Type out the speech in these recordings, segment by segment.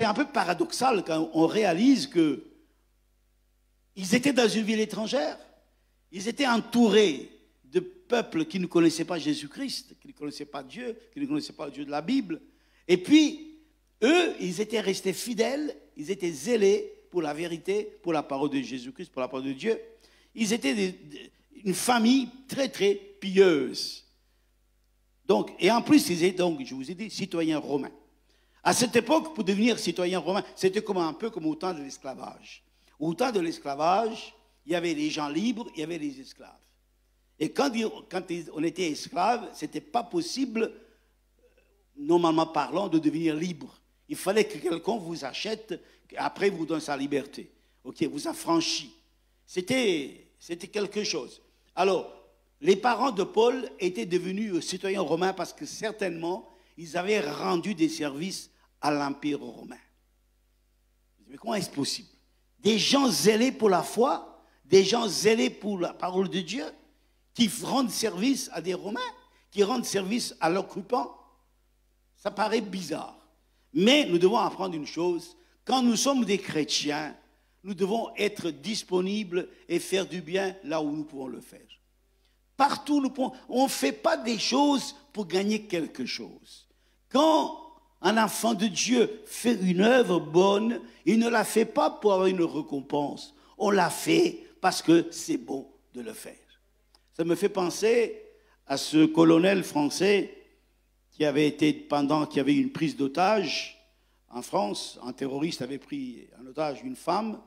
un peu paradoxal quand on réalise que ils étaient dans une ville étrangère, ils étaient entourés de peuples qui ne connaissaient pas Jésus-Christ, qui ne connaissaient pas Dieu, qui ne connaissaient pas le Dieu de la Bible. Et puis, eux, ils étaient restés fidèles, ils étaient zélés pour la vérité, pour la parole de Jésus-Christ, pour la parole de Dieu. Ils étaient une famille très, très pieuse. Donc, et en plus, ils étaient donc, je vous ai dit, citoyens romains. À cette époque, pour devenir citoyen romain, c'était comme un peu comme au temps de l'esclavage. Au temps de l'esclavage, il y avait les gens libres, il y avait les esclaves. Et quand on était esclave, ce n'était pas possible, normalement parlant, de devenir libre. Il fallait que quelqu'un vous achète, après vous donne sa liberté. Ok, vous affranchit. C'était quelque chose. Alors, les parents de Paul étaient devenus citoyens romains parce que certainement, ils avaient rendu des services à l'Empire romain. Mais comment est-ce possible? Des gens zélés pour la foi, des gens zélés pour la parole de Dieu, qui rendent service à des Romains, qui rendent service à l'occupant. Ça paraît bizarre. Mais nous devons apprendre une chose. Quand nous sommes des chrétiens, nous devons être disponibles et faire du bien là où nous pouvons le faire. Partout, nous pouvons. On ne fait pas des choses pour gagner quelque chose. Quand un enfant de Dieu fait une œuvre bonne, il ne la fait pas pour avoir une récompense. On la fait parce que c'est bon de le faire. Ça me fait penser à ce colonel français qui avait été, pendant qu'il y avait une prise d'otage en France, un terroriste avait pris en otage une femme.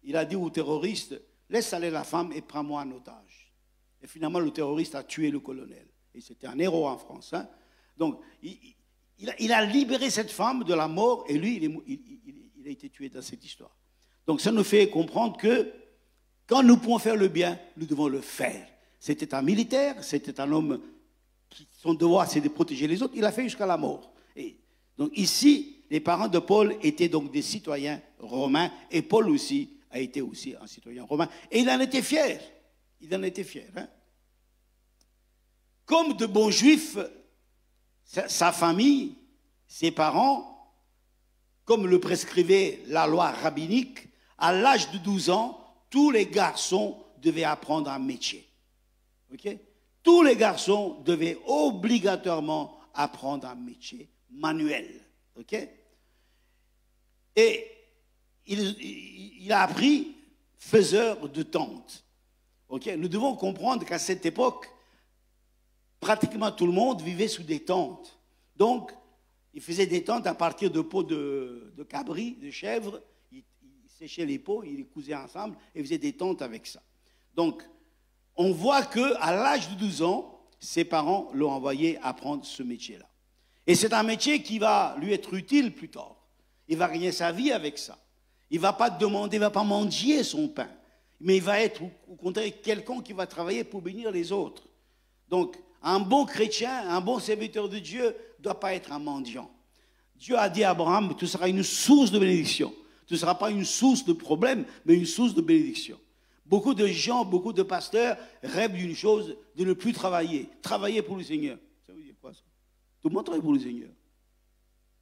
Il a dit au terroriste, laisse aller la femme et prends-moi en otage. Et finalement, le terroriste a tué le colonel. Et c'était un héros en France. Hein. Donc, il a libéré cette femme de la mort et lui, il a été tué dans cette histoire. Donc, ça nous fait comprendre que quand nous pouvons faire le bien, nous devons le faire. C'était un militaire, c'était un homme qui, son devoir, c'est de protéger les autres. Il a fait jusqu'à la mort. Et donc, ici, les parents de Paul étaient donc des citoyens romains et Paul aussi a été aussi un citoyen romain. Et il en était fier. Il en était fier. Hein? Comme de bons juifs, sa famille, ses parents, comme le prescrivait la loi rabbinique, à l'âge de 12 ans, tous les garçons devaient apprendre un métier. Okay? Tous les garçons devaient obligatoirement apprendre un métier manuel. Okay? Et il a appris faiseur de tentes. Okay? Nous devons comprendre qu'à cette époque, pratiquement tout le monde vivait sous des tentes. Donc, il faisait des tentes à partir de peaux de cabri, de chèvre. Il séchait les peaux, il les cousait ensemble et faisait des tentes avec ça. Donc, on voit qu'à l'âge de 12 ans, ses parents l'ont envoyé apprendre ce métier-là. Et c'est un métier qui va lui être utile plus tard. Il va gagner sa vie avec ça. Il ne va pas demander, il ne va pas mendier son pain. Mais il va être, au contraire, quelqu'un qui va travailler pour bénir les autres. Donc, un bon chrétien, un bon serviteur de Dieu ne doit pas être un mendiant. Dieu a dit à Abraham, tu seras une source de bénédiction. Tu ne seras pas une source de problème, mais une source de bénédiction. Beaucoup de gens, beaucoup de pasteurs rêvent d'une chose, de ne plus travailler. Travailler pour le Seigneur. Ça veut dire quoi ça? Tout le monde travaille pour le Seigneur.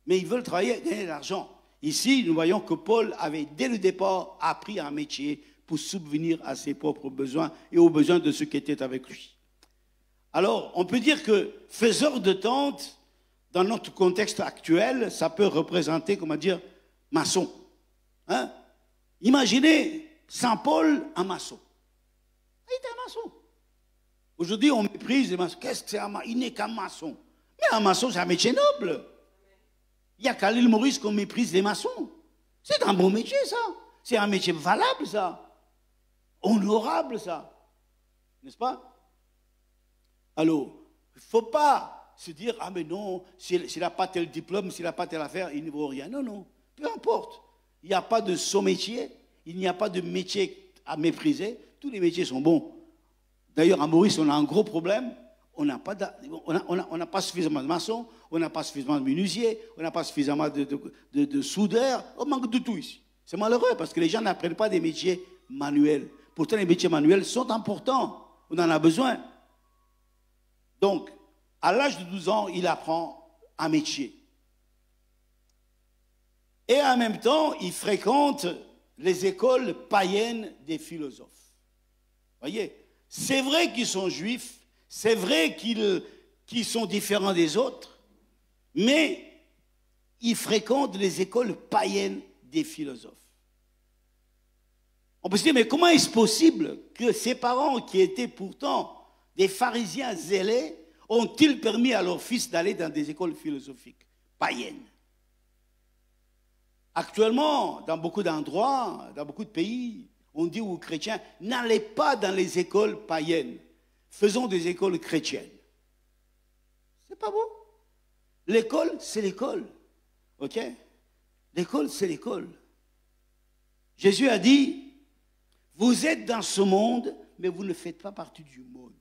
Mais ils veulent travailler, gagner de l'argent. Ici, nous voyons que Paul avait, dès le départ, appris un métier pour subvenir à ses propres besoins et aux besoins de ceux qui étaient avec lui. Alors, on peut dire que faiseur de tentes, dans notre contexte actuel, ça peut représenter, comment dire, maçon. Hein? Imaginez Saint Paul, un maçon. Il était un maçon. Aujourd'hui, on méprise les maçons. Qu'est-ce que c'est un maçon? Il n'est qu'un maçon. Mais un maçon, c'est un métier noble. Il y a qu'à l'île Maurice qu'on méprise les maçons. C'est un bon métier, ça. C'est un métier valable, ça. Honorable, ça. N'est-ce pas? Alors, il ne faut pas se dire, ah mais non, s'il n'a pas tel diplôme, s'il n'a pas telle affaire, il ne vaut rien. Non, non, peu importe. Il n'y a pas de sot-métier, il n'y a pas de métier à mépriser. Tous les métiers sont bons. D'ailleurs, à Maurice, on a un gros problème. On n'a pas suffisamment de maçons, on n'a pas suffisamment de menuisiers, on n'a pas suffisamment de soudeurs. On manque de tout ici. C'est malheureux parce que les gens n'apprennent pas des métiers manuels. Pourtant, les métiers manuels sont importants. On en a besoin. Donc, à l'âge de 12 ans, il apprend un métier. Et en même temps, il fréquente les écoles païennes des philosophes. Voyez, c'est vrai qu'ils sont juifs, c'est vrai qu'ils sont différents des autres, mais ils fréquentent les écoles païennes des philosophes. On peut se dire, mais comment est-ce possible que ces parents qui étaient pourtant des pharisiens zélés ont-ils permis à leurs fils d'aller dans des écoles philosophiques païennes? Actuellement, dans beaucoup d'endroits, dans beaucoup de pays, on dit aux chrétiens, n'allez pas dans les écoles païennes, faisons des écoles chrétiennes. C'est pas beau. L'école, c'est l'école. OK? L'école, c'est l'école. Jésus a dit, vous êtes dans ce monde, mais vous ne faites pas partie du monde.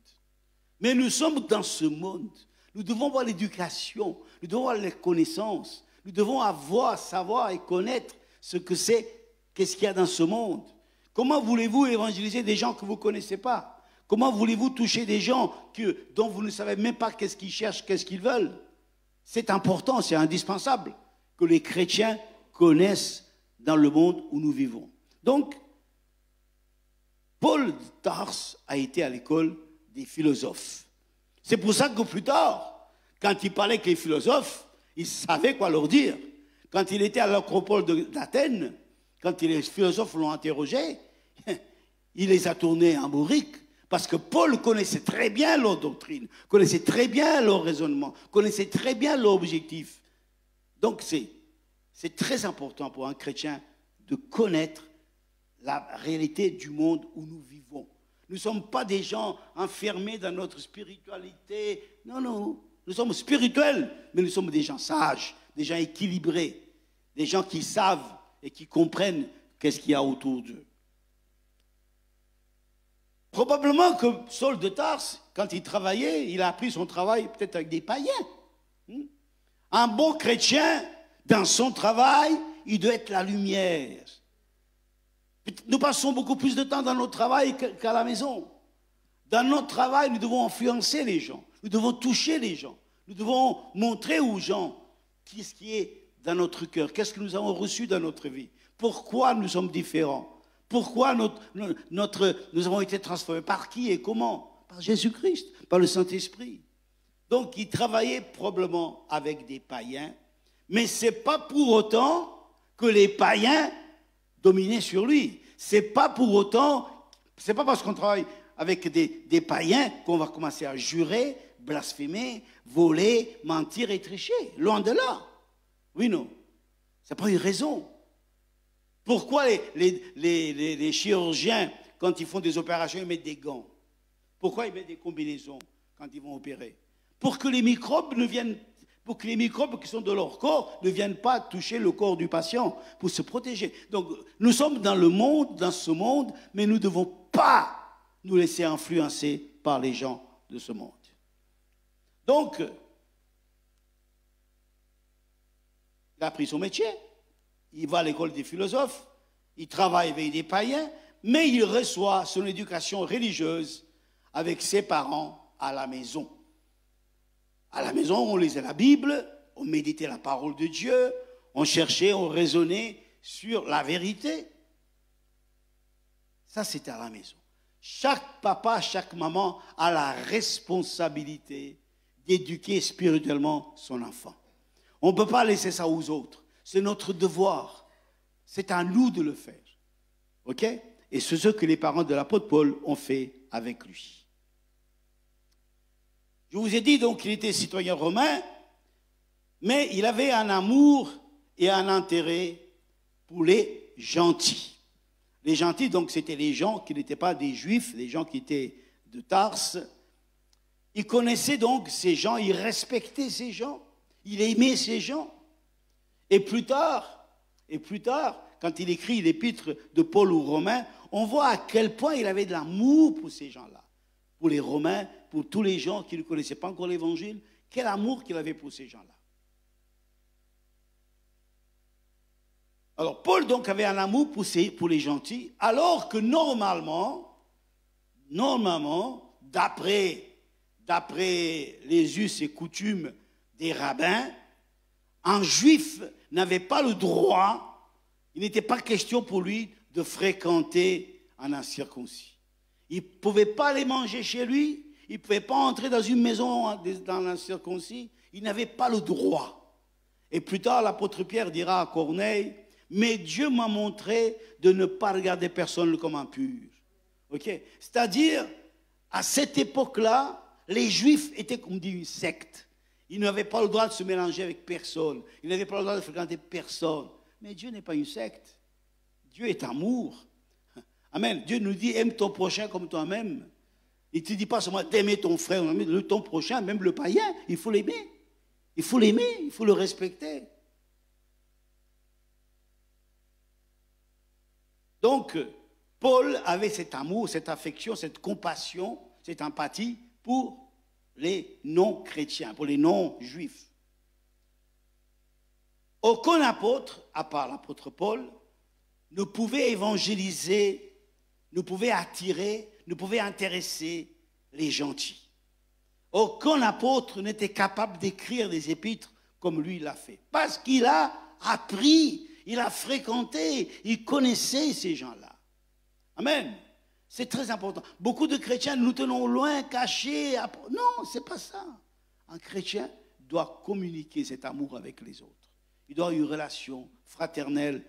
Mais nous sommes dans ce monde. Nous devons avoir l'éducation, nous devons avoir les connaissances, nous devons avoir, savoir et connaître ce que c'est, qu'est-ce qu'il y a dans ce monde. Comment voulez-vous évangéliser des gens que vous ne connaissez pas? Comment voulez-vous toucher des gens dont vous ne savez même pas qu'est-ce qu'ils cherchent, qu'est-ce qu'ils veulent? C'est important, c'est indispensable que les chrétiens connaissent dans le monde où nous vivons. Donc, Paul de Tarse a été à l'école des philosophes. C'est pour ça que plus tard, quand il parlait avec les philosophes, il savait quoi leur dire. Quand il était à l'acropole d'Athènes, quand les philosophes l'ont interrogé, il les a tournés en bourrique. Parce que Paul connaissait très bien leur doctrine, connaissait très bien leur raisonnement, connaissait très bien leur objectif. Donc c'est très important pour un chrétien de connaître la réalité du monde où nous vivons. Nous ne sommes pas des gens enfermés dans notre spiritualité. Non, non, nous sommes spirituels, mais nous sommes des gens sages, des gens équilibrés, des gens qui savent et qui comprennent qu'est-ce qu'il y a autour d'eux. Probablement que Saul de Tarse, quand il travaillait, il a appris son travail peut-être avec des païens. Un bon chrétien, dans son travail, il doit être la lumière. Nous passons beaucoup plus de temps dans notre travail qu'à la maison. Dans notre travail, nous devons influencer les gens. Nous devons toucher les gens. Nous devons montrer aux gens ce qui est dans notre cœur. Qu'est-ce que nous avons reçu dans notre vie? Pourquoi nous sommes différents? Pourquoi nous avons été transformés? Par qui et comment? Par Jésus-Christ, par le Saint-Esprit. Donc, il travaillait probablement avec des païens, mais ce n'est pas pour autant que les païens dominaient sur lui. Ce n'est pas pour autant, ce n'est pas parce qu'on travaille avec des païens qu'on va commencer à jurer, blasphémer, voler, mentir et tricher. Loin de là. Oui, non. Ce n'est pas une raison. Pourquoi les chirurgiens, quand ils font des opérations, ils mettent des gants? Pourquoi ils mettent des combinaisons quand ils vont opérer? Pour que les microbes qui sont de leur corps ne viennent pas toucher le corps du patient, pour se protéger. Donc, nous sommes dans ce monde, mais nous ne devons pas nous laisser influencer par les gens de ce monde. Donc, il a appris son métier. Il va à l'école des philosophes, il travaille avec des païens, mais il reçoit son éducation religieuse avec ses parents à la maison. À la maison, on lisait la Bible, on méditait la parole de Dieu, on cherchait, on raisonnait sur la vérité. Ça, c'était à la maison. Chaque papa, chaque maman a la responsabilité d'éduquer spirituellement son enfant. On ne peut pas laisser ça aux autres. C'est notre devoir. C'est à nous de le faire. OK? Et c'est ce que les parents de l'apôtre Paul ont fait avec lui. Je vous ai dit donc qu'il était citoyen romain, mais il avait un amour et un intérêt pour les gentils. Les gentils, donc, c'était les gens qui n'étaient pas des juifs, les gens qui étaient de Tarse. Il connaissait donc ces gens, il respectait ces gens, il aimait ces gens. Et plus tard, quand il écrit l'épître de Paul aux Romains, on voit à quel point il avait de l'amour pour ces gens-là. Pour les Romains, pour tous les gens qui ne connaissaient pas encore l'Évangile, quel amour qu'il avait pour ces gens-là. Alors, Paul donc avait un amour pour les gentils, alors que normalement, d'après les us et coutumes des rabbins, Un juif n'avait pas le droit, il n'était pas question pour lui de fréquenter un incirconcis. Il ne pouvait pas aller manger chez lui, il ne pouvait pas entrer dans une maison dans l'incirconcis, il n'avait pas le droit. Et plus tard, l'apôtre Pierre dira à Corneille, mais Dieu m'a montré de ne pas regarder personne comme impur. Okay? C'est-à-dire, à cette époque-là, les Juifs étaient, comme dit, une secte. Ils n'avaient pas le droit de se mélanger avec personne. Ils n'avaient pas le droit de fréquenter personne. Mais Dieu n'est pas une secte. Dieu est amour. Amen. Dieu nous dit, aime ton prochain comme toi-même. Il ne te dit pas seulement d'aimer ton frère, mais ton prochain, même le païen, il faut l'aimer. Il faut l'aimer, il faut le respecter. Donc, Paul avait cet amour, cette affection, cette compassion, cette empathie pour les non-chrétiens, pour les non-juifs. Aucun apôtre, à part l'apôtre Paul, ne pouvait évangéliser, ne pouvait attirer, ne pouvait intéresser les gentils. Aucun apôtre n'était capable d'écrire des épîtres comme lui l'a fait. Parce qu'il a appris, il a fréquenté, il connaissait ces gens-là. Amen. C'est très important. Beaucoup de chrétiens nous tenons loin, cachés. Non, ce n'est pas ça. Un chrétien doit communiquer cet amour avec les autres. Il doit avoir une relation fraternelle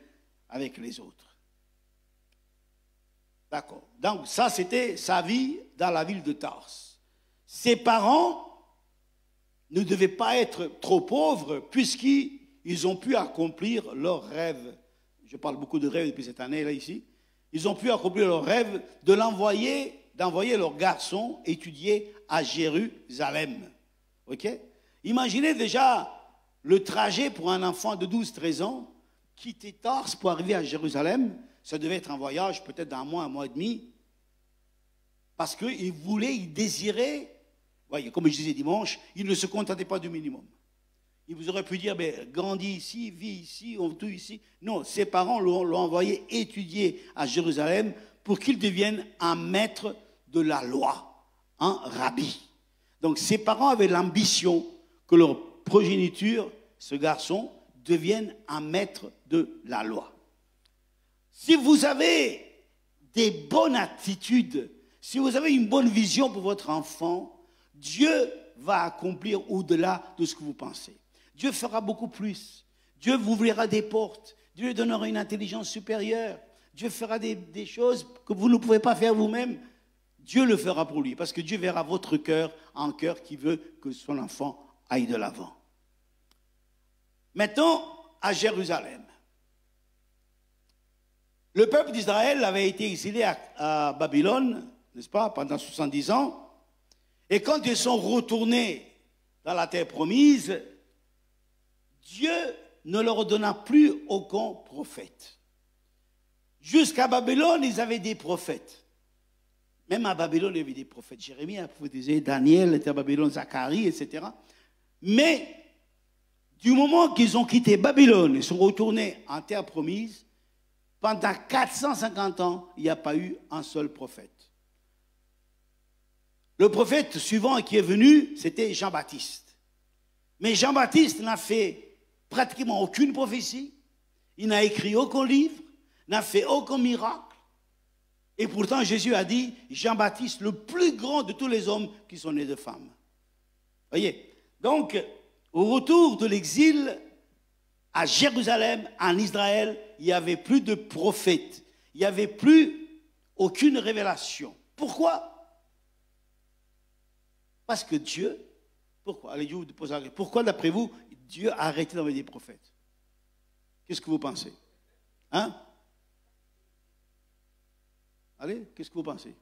avec les autres. D'accord. Donc ça, c'était sa vie dans la ville de Tarse. Ses parents ne devaient pas être trop pauvres puisqu'ils ont pu accomplir leurs rêves. Je parle beaucoup de rêves depuis cette année, là, ici. Ils ont pu accomplir leur rêve d'envoyer leur garçon étudier à Jérusalem. Ok? Imaginez déjà le trajet pour un enfant de 12-13 ans, quitter Tarse pour arriver à Jérusalem. Ça devait être un voyage peut-être d'un mois et demi. Parce qu'il voulait, il désirait, voyez, comme je disais dimanche, il ne se contentait pas du minimum. Il vous aurait pu dire, grandis ici, vis ici, on tout ici. Non, ses parents l'ont envoyé étudier à Jérusalem pour qu'il devienne un maître de la loi, un rabbi. Donc ses parents avaient l'ambition que leur progéniture, ce garçon, devienne un maître de la loi. Si vous avez des bonnes attitudes, si vous avez une bonne vision pour votre enfant, Dieu va accomplir au-delà de ce que vous pensez. Dieu fera beaucoup plus. Dieu vous ouvrira des portes. Dieu lui donnera une intelligence supérieure. Dieu fera des choses que vous ne pouvez pas faire vous-même. Dieu le fera pour lui, parce que Dieu verra votre cœur en cœur qui veut que son enfant aille de l'avant. Maintenant, à Jérusalem. Le peuple d'Israël avait été exilé à Babylone, n'est-ce pas, pendant 70 ans. Et quand ils sont retournés dans la terre promise, Dieu ne leur donna plus aucun prophète. Jusqu'à Babylone, ils avaient des prophètes. Même à Babylone, il y avait des prophètes. Jérémie a prophétisé, Daniel était à Babylone, Zacharie, etc. Mais du moment qu'ils ont quitté Babylone, ils sont retournés en terre promise, pendant 450 ans, il n'y a pas eu un seul prophète. Le prophète suivant qui est venu, c'était Jean-Baptiste. Mais Jean-Baptiste n'a fait pratiquement aucune prophétie, il n'a écrit aucun livre, n'a fait aucun miracle. Et pourtant, Jésus a dit, Jean-Baptiste, le plus grand de tous les hommes qui sont nés de femmes. Voyez, donc, au retour de l'exil, à Jérusalem, en Israël, il n'y avait plus de prophètes. Il n'y avait plus aucune révélation. Pourquoi? Parce que Dieu, pourquoi? Allez, je vous pose la question. Pourquoi, d'après vous, Dieu a arrêté d'envoyer des prophètes? Qu'est-ce que vous pensez? Hein? Allez, qu'est-ce que vous pensez?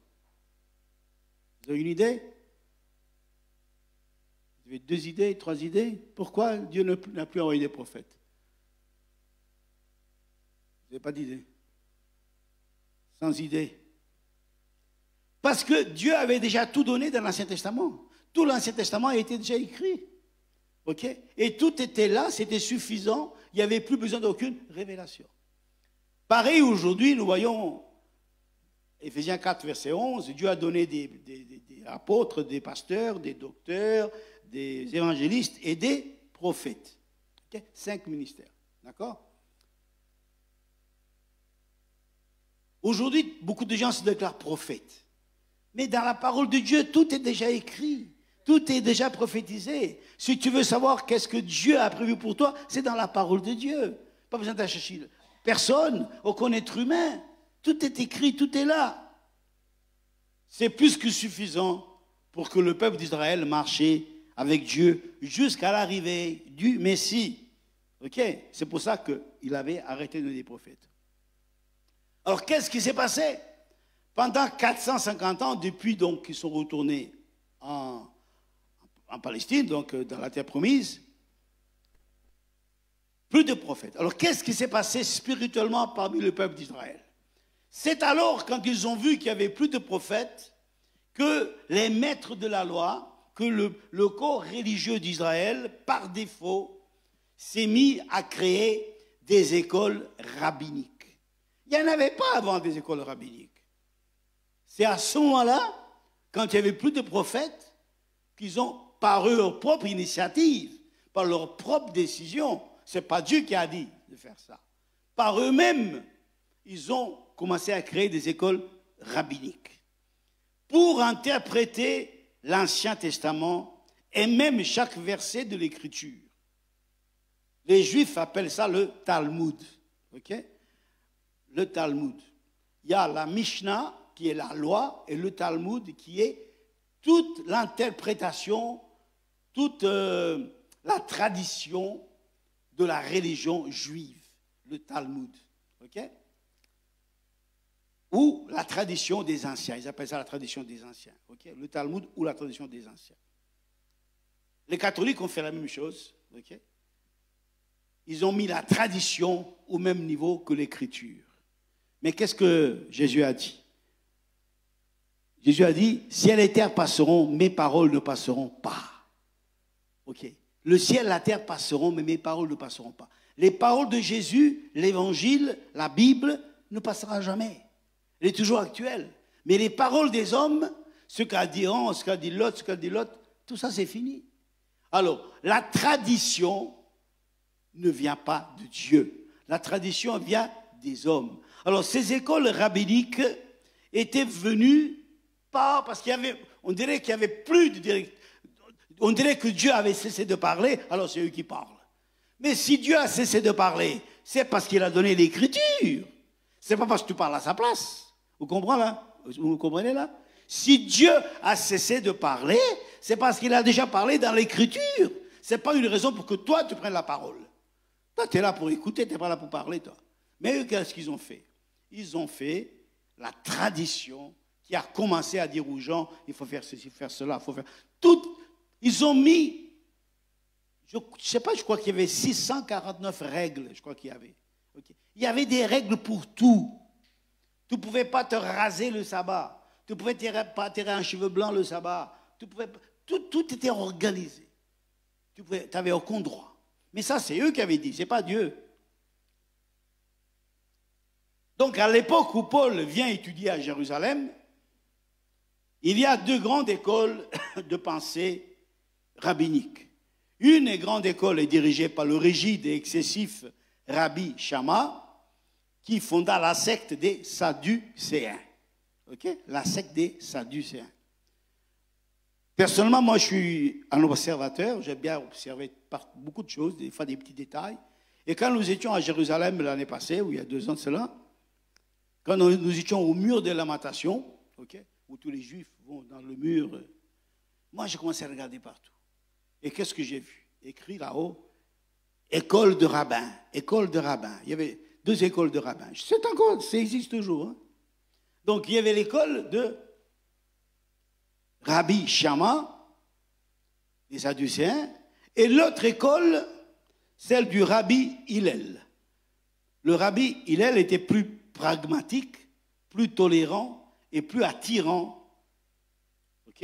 Vous avez une idée? Vous avez 2 idées, 3 idées? Pourquoi Dieu n'a plus envoyé des prophètes? Vous n'avez pas d'idée? Sans idée? Parce que Dieu avait déjà tout donné dans l'Ancien Testament. Tout l'Ancien Testament a été déjà écrit. OK? Et tout était là, c'était suffisant. Il n'y avait plus besoin d'aucune révélation. Pareil, aujourd'hui, nous voyons Éphésiens 4, verset 11, Dieu a donné des apôtres, des pasteurs, des docteurs, des évangélistes et des prophètes. Okay? 5 ministères. D'accord? Aujourd'hui, beaucoup de gens se déclarent prophètes. Mais dans la parole de Dieu, tout est déjà écrit. Tout est déjà prophétisé. Si tu veux savoir qu'est-ce que Dieu a prévu pour toi, c'est dans la parole de Dieu. Pas besoin d'aller chercher personne, aucun être humain. Tout est écrit, tout est là. C'est plus que suffisant pour que le peuple d'Israël marche avec Dieu jusqu'à l'arrivée du Messie. Ok? C'est pour ça qu'il avait arrêté de donner des prophètes. Alors, qu'est-ce qui s'est passé? Pendant 450 ans, depuis donc qu'ils sont retournés en Palestine, donc dans la terre promise, plus de prophètes. Alors, qu'est-ce qui s'est passé spirituellement parmi le peuple d'Israël? C'est alors, quand ils ont vu qu'il n'y avait plus de prophètes, que les maîtres de la loi, que le corps religieux d'Israël, par défaut, s'est mis à créer des écoles rabbiniques. Il n'y en avait pas avant des écoles rabbiniques. C'est à ce moment-là, quand il n'y avait plus de prophètes, qu'ils ont, par leur propre initiative, par leur propre décision, ce n'est pas Dieu qui a dit de faire ça. Par eux-mêmes, ils ont commencé à créer des écoles rabbiniques pour interpréter l'Ancien Testament et même chaque verset de l'Écriture. Les Juifs appellent ça le Talmud. Ok? Le Talmud. Il y a la Mishnah, qui est la loi, et le Talmud, qui est toute l'interprétation, toute la tradition de la religion juive, le Talmud. Ok? Ou la tradition des anciens. Ils appellent ça la tradition des anciens. Ok? Le Talmud ou la tradition des anciens. Les catholiques ont fait la même chose. Ok? Ils ont mis la tradition au même niveau que l'écriture. Mais qu'est-ce que Jésus a dit? Jésus a dit, ciel et terre passeront, mes paroles ne passeront pas. Ok. Le ciel et la terre passeront, mais mes paroles ne passeront pas. Les paroles de Jésus, l'évangile, la Bible, ne passera jamais. Elle est toujours actuelle. Mais les paroles des hommes, ce qu'a dit un, ce qu'a dit l'autre, ce qu'a dit l'autre, tout ça c'est fini. Alors, la tradition ne vient pas de Dieu. La tradition vient des hommes. Alors, ces écoles rabbiniques étaient venues pas parce qu'il y avait, on dirait qu'il n'y avait plus de direct. On dirait que Dieu avait cessé de parler, alors c'est eux qui parlent. Mais si Dieu a cessé de parler, c'est parce qu'il a donné l'écriture. C'est pas parce que tu parles à sa place. Vous comprenez là? Vous comprenez là? Si Dieu a cessé de parler, c'est parce qu'il a déjà parlé dans l'écriture. C'est pas une raison pour que toi tu prennes la parole. Toi, tu es là pour écouter, tu n'es pas là pour parler, toi. Mais eux, qu'est-ce qu'ils ont fait? Ils ont fait la tradition qui a commencé à dire aux gens, il faut faire ceci, faire cela, il faut faire... Tout, ils ont mis, je ne sais pas, je crois qu'il y avait 649 règles, je crois qu'il y avait. Okay. Il y avait des règles pour tout. Tu ne pouvais pas te raser le sabbat. Tu ne pouvais pas tirer un cheveu blanc le sabbat. Tout était organisé. Tu n'avais aucun droit. Mais ça, c'est eux qui avaient dit, ce n'est pas Dieu. Donc, à l'époque où Paul vient étudier à Jérusalem, il y a deux grandes écoles de pensée rabbinique. Une grande école est dirigée par le rigide et excessif Rabbi Shammah, qui fonda la secte des Sadducéens. Okay? La secte des Sadducéens. Personnellement, moi, je suis un observateur. J'aime bien observer beaucoup de choses, des fois des petits détails. Et quand nous étions à Jérusalem l'année passée, ou il y a 2 ans de cela, quand nous étions au mur des lamentations, okay, où tous les Juifs vont dans le mur, moi, j'ai commencé à regarder partout. Et qu'est-ce que j'ai vu? Écrit là-haut, école de rabbins, école de rabbins. Il y avait 2 écoles de rabbins. C'est encore, ça existe toujours. Hein? Donc, il y avait l'école de Rabbi Shammah, des Sadducéens, et l'autre école, celle du Rabbi Hillel. Le Rabbi Hillel était plus pragmatique, plus tolérant et plus attirant. Ok?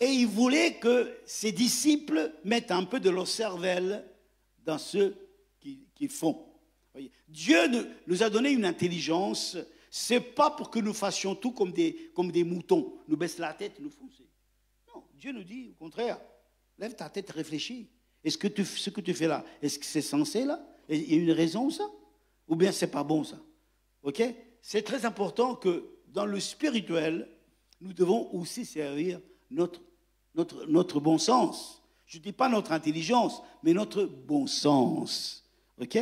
Et il voulait que ses disciples mettent un peu de leur cervelle dans ce qu'ils font. Dieu nous a donné une intelligence. Ce n'est pas pour que nous fassions tout comme des moutons. Nous baissons la tête, nous foncer. Non, Dieu nous dit au contraire, lève ta tête, réfléchis. Est-ce que ce que tu fais là, est-ce que c'est censé là? Il y a une raison ça? Ou bien c'est pas bon ça? Ok? C'est très important que dans le spirituel, nous devons aussi servir notre bon sens. Je ne dis pas notre intelligence, mais notre bon sens. Ok?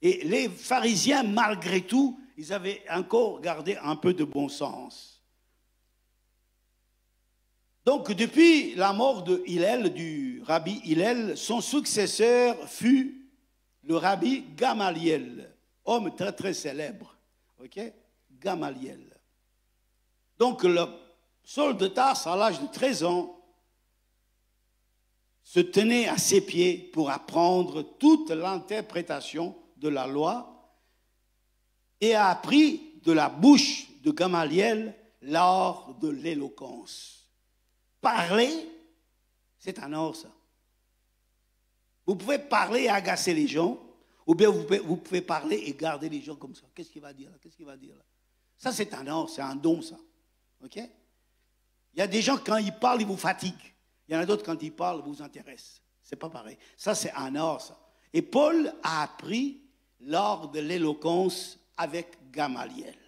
Et les pharisiens, malgré tout, ils avaient encore gardé un peu de bon sens. Donc, depuis la mort de Hillel, du rabbi Hillel, son successeur fut le rabbi Gamaliel, homme très très célèbre. Ok? Gamaliel. Donc, le Saul de Tarse, à l'âge de 13 ans, se tenait à ses pieds pour apprendre toute l'interprétation de la loi et a appris de la bouche de Gamaliel l'art de l'éloquence. Parler, c'est un art, ça. Vous pouvez parler et agacer les gens, ou bien vous pouvez parler et garder les gens comme ça. Qu'est-ce qu'il va dire là? Qu'est-ce qu'il va dire là? Ça, c'est un art, c'est un don, ça. OK? Il y a des gens, quand ils parlent, ils vous fatiguent. Il y en a d'autres, quand ils parlent, ils vous intéressent. C'est pas pareil. Ça, c'est un art, ça. Et Paul a appris l'art de l'éloquence avec Gamaliel.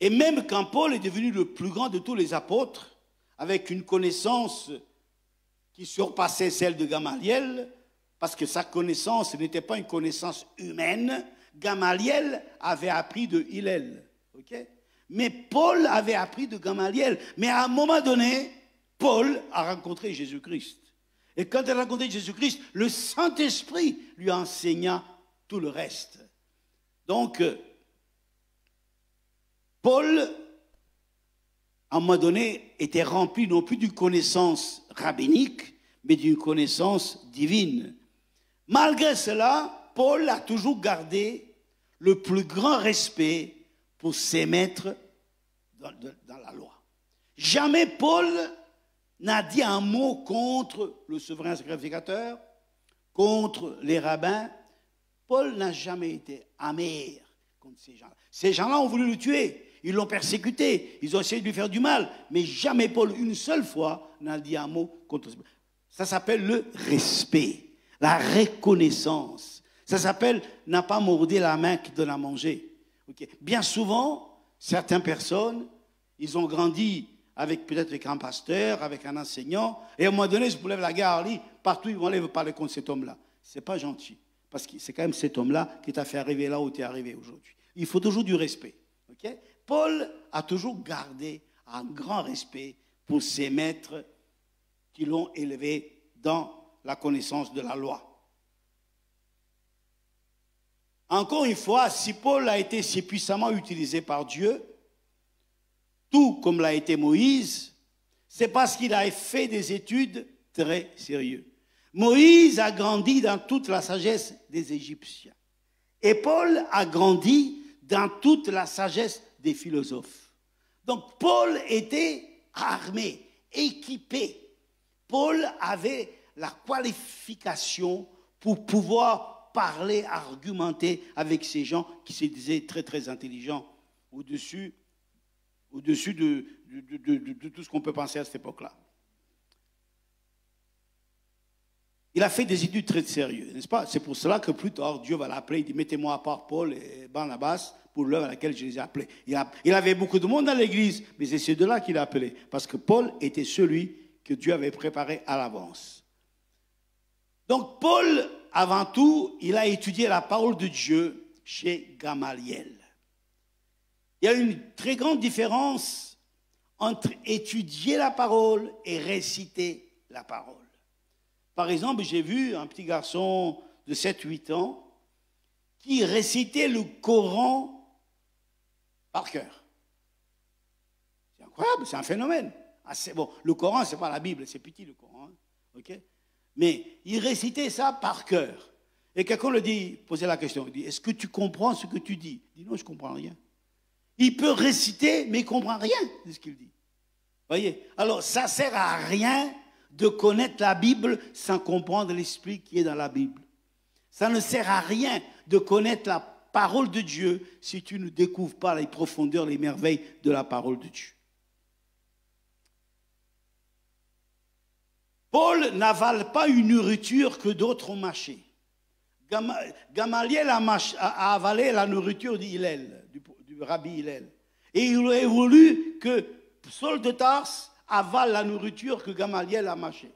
Et même quand Paul est devenu le plus grand de tous les apôtres, avec une connaissance qui surpassait celle de Gamaliel, parce que sa connaissance n'était pas une connaissance humaine, Gamaliel avait appris de Hillel. Okay? Mais Paul avait appris de Gamaliel. Mais à un moment donné, Paul a rencontré Jésus-Christ. Et quand il a rencontré Jésus-Christ, le Saint-Esprit lui enseigna tout le reste. Donc, Paul, à un moment donné, était rempli non plus d'une connaissance rabbinique, mais d'une connaissance divine. Malgré cela, Paul a toujours gardé le plus grand respect pour ses maîtres dans la loi. Jamais Paul n'a dit un mot contre le souverain sacrificateur, contre les rabbins. Paul n'a jamais été amer contre ces gens-là. Ces gens-là ont voulu le tuer. Ils l'ont persécuté, ils ont essayé de lui faire du mal, mais jamais Paul, une seule fois, n'a dit un mot contre. Ça s'appelle le respect, la reconnaissance. Ça s'appelle n'a pas mordu la main qui donne à manger. Okay. Bien souvent, certaines personnes, ils ont grandi avec peut-être avec un pasteur, avec un enseignant, et à un moment donné, ils se lèvent la guerre, partout ils vont aller parler contre cet homme-là. C'est pas gentil, parce que c'est quand même cet homme-là qui t'a fait arriver là où tu es arrivé aujourd'hui. Il faut toujours du respect. Okay? Paul a toujours gardé un grand respect pour ses maîtres qui l'ont élevé dans la connaissance de la loi. Encore une fois, si Paul a été si puissamment utilisé par Dieu, tout comme l'a été Moïse, c'est parce qu'il a fait des études très sérieuses. Moïse a grandi dans toute la sagesse des Égyptiens. Et Paul a grandi dans toute la sagesse des philosophes. Donc Paul était armé, équipé. Paul avait la qualification pour pouvoir parler, argumenter avec ces gens qui se disaient très très intelligents, au-dessus de tout ce qu'on peut penser à cette époque-là. Il a fait des études très sérieuses, n'est-ce pas? C'est pour cela que plus tard, Dieu va l'appeler, il dit, mettez-moi à part Paul et Barnabas pour l'œuvre à laquelle je les ai appelés. Il avait beaucoup de monde dans l'église, mais c'est ceux de là qu'il a appelé, parce que Paul était celui que Dieu avait préparé à l'avance. Donc Paul, avant tout, il a étudié la parole de Dieu chez Gamaliel. Il y a une très grande différence entre étudier la parole et réciter la parole. Par exemple, j'ai vu un petit garçon de 7-8 ans qui récitait le Coran par cœur. C'est incroyable, c'est un phénomène. Bon, le Coran, ce n'est pas la Bible, c'est petit le Coran. Hein, okay? Mais il récitait ça par cœur. Et quelqu'un le dit, posait la question, il dit, est-ce que tu comprends ce que tu dis? Il dit, non, je ne comprends rien. Il peut réciter, mais il ne comprend rien de ce qu'il dit. Voyez? Alors, ça ne sert à rien de connaître la Bible sans comprendre l'esprit qui est dans la Bible. Ça ne sert à rien de connaître la parole de Dieu si tu ne découvres pas les profondeurs, les merveilles de la parole de Dieu. Paul n'avale pas une nourriture que d'autres ont mâchée. Gamaliel a avalé la nourriture d'Hillel, du rabbi Hillel. Et il aurait voulu que Saul de Tarse avale la nourriture que Gamaliel a mâchée.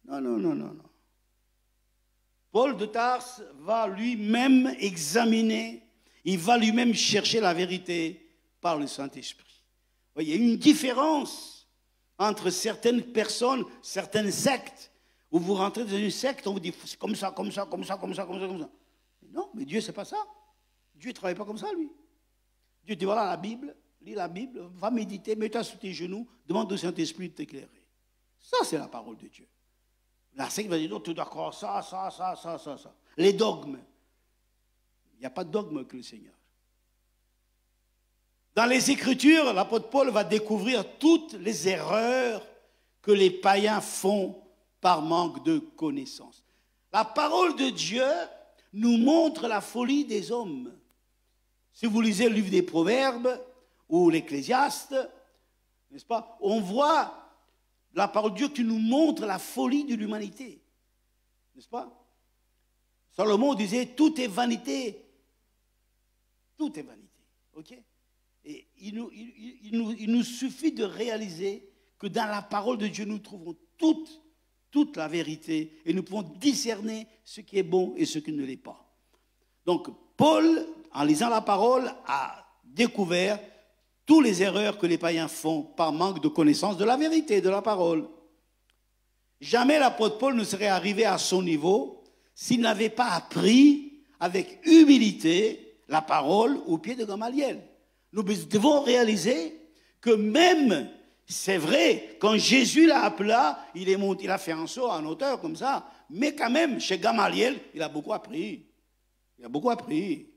Non, non, non, non, non. Paul de Tarse va lui-même examiner, il va lui-même chercher la vérité par le Saint-Esprit. Il y a une différence entre certaines personnes, certaines sectes, où vous rentrez dans une secte, on vous dit c'est comme ça, comme ça, comme ça, comme ça, comme ça, comme ça. Non, mais Dieu, c'est pas ça. Dieu ne travaille pas comme ça, lui. Dieu dit voilà la Bible, lis la Bible, va méditer, mets-toi sous tes genoux, demande au Saint-Esprit de t'éclairer. Ça, c'est la parole de Dieu. La secte va dire non, tu dois croire ça, ça, ça, ça, ça, ça. Les dogmes. Il n'y a pas de dogme que le Seigneur. Dans les Écritures, l'apôtre Paul va découvrir toutes les erreurs que les païens font par manque de connaissance. La parole de Dieu nous montre la folie des hommes. Si vous lisez le livre des Proverbes ou l'Ecclésiaste, n'est-ce pas, on voit la parole de Dieu qui nous montre la folie de l'humanité. N'est-ce pas? Salomon disait tout est vanité. Tout est vanité. Ok? Et il nous suffit de réaliser que dans la parole de Dieu, nous trouvons toute la vérité et nous pouvons discerner ce qui est bon et ce qui ne l'est pas. Donc, Paul, en lisant la parole, a découvert toutes les erreurs que les païens font par manque de connaissance de la vérité, de la parole. Jamais l'apôtre Paul ne serait arrivé à son niveau s'il n'avait pas appris avec humilité la parole au pied de Gamaliel. Nous devons réaliser que même, c'est vrai, quand Jésus l'a appelé, il a fait un saut en hauteur comme ça, mais quand même, chez Gamaliel, il a beaucoup appris. Il a beaucoup appris.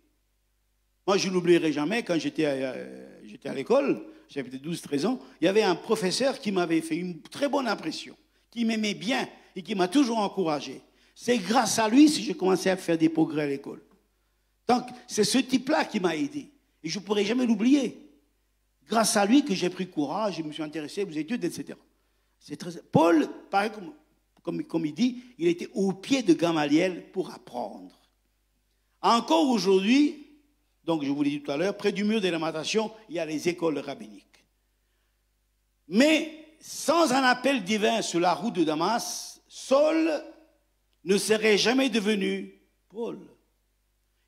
Moi, je n'oublierai jamais, quand j'étais à l'école, j'avais peut-être 12-13 ans, il y avait un professeur qui m'avait fait une très bonne impression, qui m'aimait bien et qui m'a toujours encouragé. C'est grâce à lui si j'ai commencé à faire des progrès à l'école. Donc, c'est ce type-là qui m'a aidé. Et je ne pourrai jamais l'oublier. Grâce à lui que j'ai pris courage, je me suis intéressé aux études, etc. Paul, pareil comme il dit, il était au pied de Gamaliel pour apprendre. Encore aujourd'hui, donc je vous l'ai dit tout à l'heure, près du mur des lamentations, il y a les écoles rabbiniques. Mais sans un appel divin sur la route de Damas, Saul ne serait jamais devenu Paul.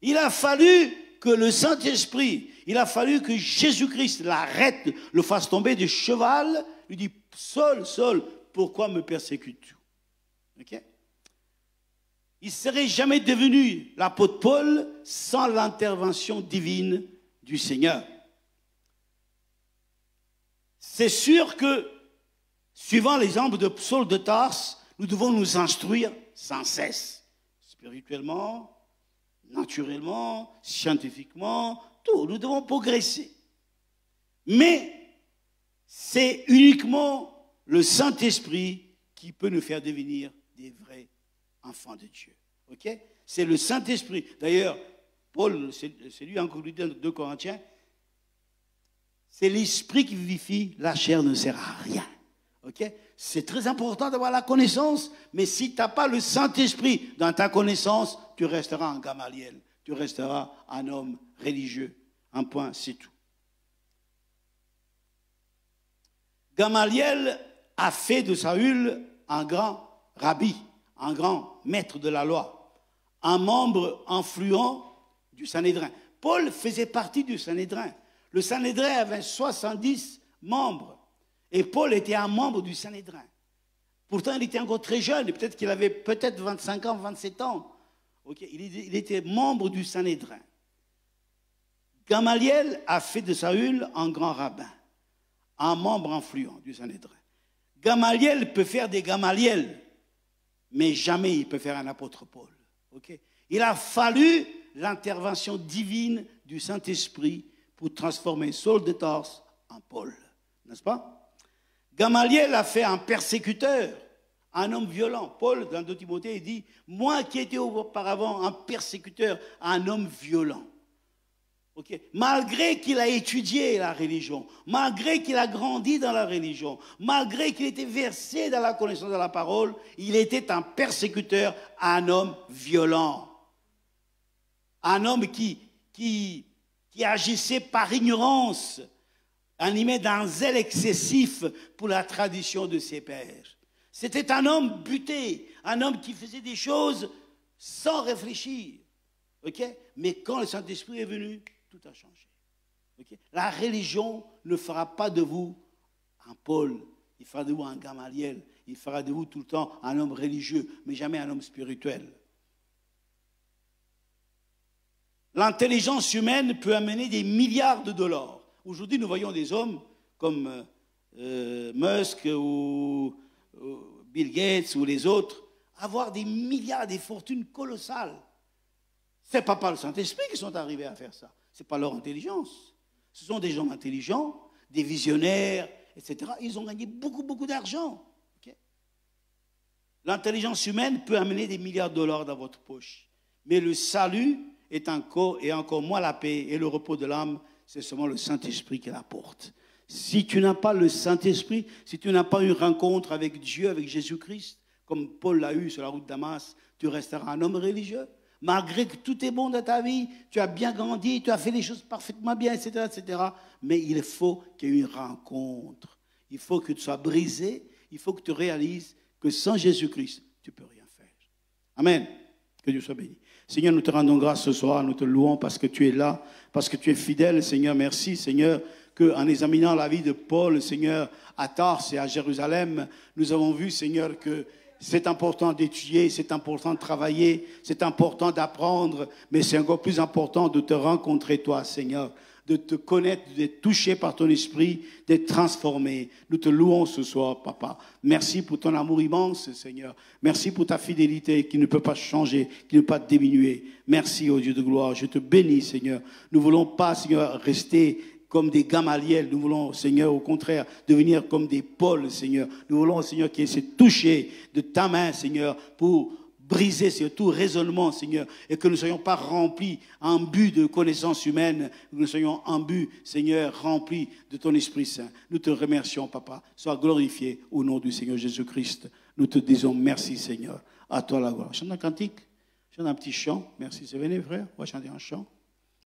Il a fallu que le Saint-Esprit, il a fallu que Jésus-Christ l'arrête, le fasse tomber du cheval, lui dit « Saul, Saul, pourquoi me persécutes-tu » Ok? Il ne serait jamais devenu l'apôtre Paul sans l'intervention divine du Seigneur. C'est sûr que, suivant l'exemple de Saul de Tarse, nous devons nous instruire sans cesse, spirituellement, naturellement, scientifiquement, tout. Nous devons progresser. Mais c'est uniquement le Saint-Esprit qui peut nous faire devenir des vrais enfants de Dieu. Ok? C'est le Saint-Esprit. D'ailleurs, Paul, c'est lui encore lui dit dans 2 Corinthiens, c'est l'Esprit qui vivifie, la chair ne sert à rien. Ok? C'est très important d'avoir la connaissance, mais si tu n'as pas le Saint-Esprit dans ta connaissance, tu resteras un Gamaliel, tu resteras un homme religieux. Un point, c'est tout. Gamaliel a fait de Saül un grand rabbi, un grand maître de la loi, un membre influent du Sanhédrin. Paul faisait partie du Sanhédrin. Le Sanhédrin avait 70 membres. Et Paul était un membre du Sanhédrin. Pourtant, il était encore très jeune. Peut-être qu'il avait 25 ans, 27 ans. Okay. Il était membre du Sanhédrin. Gamaliel a fait de Saül un grand rabbin, un membre influent du Sanhédrin. Gamaliel peut faire des Gamaliel, mais jamais il peut faire un apôtre Paul. Okay. Il a fallu l'intervention divine du Saint-Esprit pour transformer Saul de Tarse en Paul. N'est-ce pas? Gamaliel a fait un persécuteur, un homme violent. Paul, dans 2 Timothée, il dit « Moi qui étais auparavant un persécuteur, un homme violent. » Okay? Malgré qu'il a étudié la religion, malgré qu'il a grandi dans la religion, malgré qu'il était versé dans la connaissance de la parole, il était un persécuteur, un homme violent. Un homme qui agissait par ignorance, animé d'un zèle excessif pour la tradition de ses pères. C'était un homme buté, un homme qui faisait des choses sans réfléchir. Okay? Mais quand le Saint-Esprit est venu, tout a changé. Okay? La religion ne fera pas de vous un Paul, il fera de vous un Gamaliel, il fera de vous tout le temps un homme religieux, mais jamais un homme spirituel. L'intelligence humaine peut amener des milliards de dollars. Aujourd'hui, nous voyons des hommes comme Musk ou Bill Gates ou les autres avoir des milliards, des fortunes colossales. Ce n'est pas par le Saint-Esprit qu'ils sont arrivés à faire ça. Ce n'est pas leur intelligence. Ce sont des gens intelligents, des visionnaires, etc. Ils ont gagné beaucoup, beaucoup d'argent. Okay? L'intelligence humaine peut amener des milliards de dollars dans votre poche. Mais le salut est encore moins la paix et le repos de l'âme, c'est seulement le Saint-Esprit qui l'apporte. Si tu n'as pas le Saint-Esprit, si tu n'as pas une rencontre avec Dieu, avec Jésus-Christ, comme Paul l'a eu sur la route de Damas, tu resteras un homme religieux. Malgré que tout est bon dans ta vie, tu as bien grandi, tu as fait les choses parfaitement bien, etc., etc. Mais il faut qu'il y ait une rencontre. Il faut que tu sois brisé. Il faut que tu réalises que sans Jésus-Christ, tu ne peux rien faire. Amen. Que Dieu soit béni. Seigneur, nous te rendons grâce ce soir, nous te louons parce que tu es là, parce que tu es fidèle, Seigneur. Merci, Seigneur, qu'en examinant la vie de Paul, Seigneur, à Tarse et à Jérusalem, nous avons vu, Seigneur, que c'est important d'étudier, c'est important de travailler, c'est important d'apprendre, mais c'est encore plus important de te rencontrer, toi, Seigneur, de te connaître, d'être touché par ton esprit, d'être transformé. Nous te louons ce soir, Papa. Merci pour ton amour immense, Seigneur. Merci pour ta fidélité qui ne peut pas changer, qui ne peut pas diminuer. Merci, ô Dieu de gloire. Je te bénis, Seigneur. Nous ne voulons pas, Seigneur, rester comme des Gamaliel. Nous voulons, Seigneur, au contraire, devenir comme des Paul, Seigneur. Nous voulons, Seigneur, qu'il ait touché de ta main, Seigneur, pour briser sur tout raisonnement, Seigneur, et que nous ne soyons pas remplis en but de connaissances humaines, que nous soyons en but, Seigneur, remplis de ton Esprit Saint. Nous te remercions, Papa. Sois glorifié au nom du Seigneur Jésus-Christ. Nous te disons merci, Seigneur. À toi la gloire. Chante un cantique, chante un petit chant. Merci, c'est venu, frère. On va chanter un chant.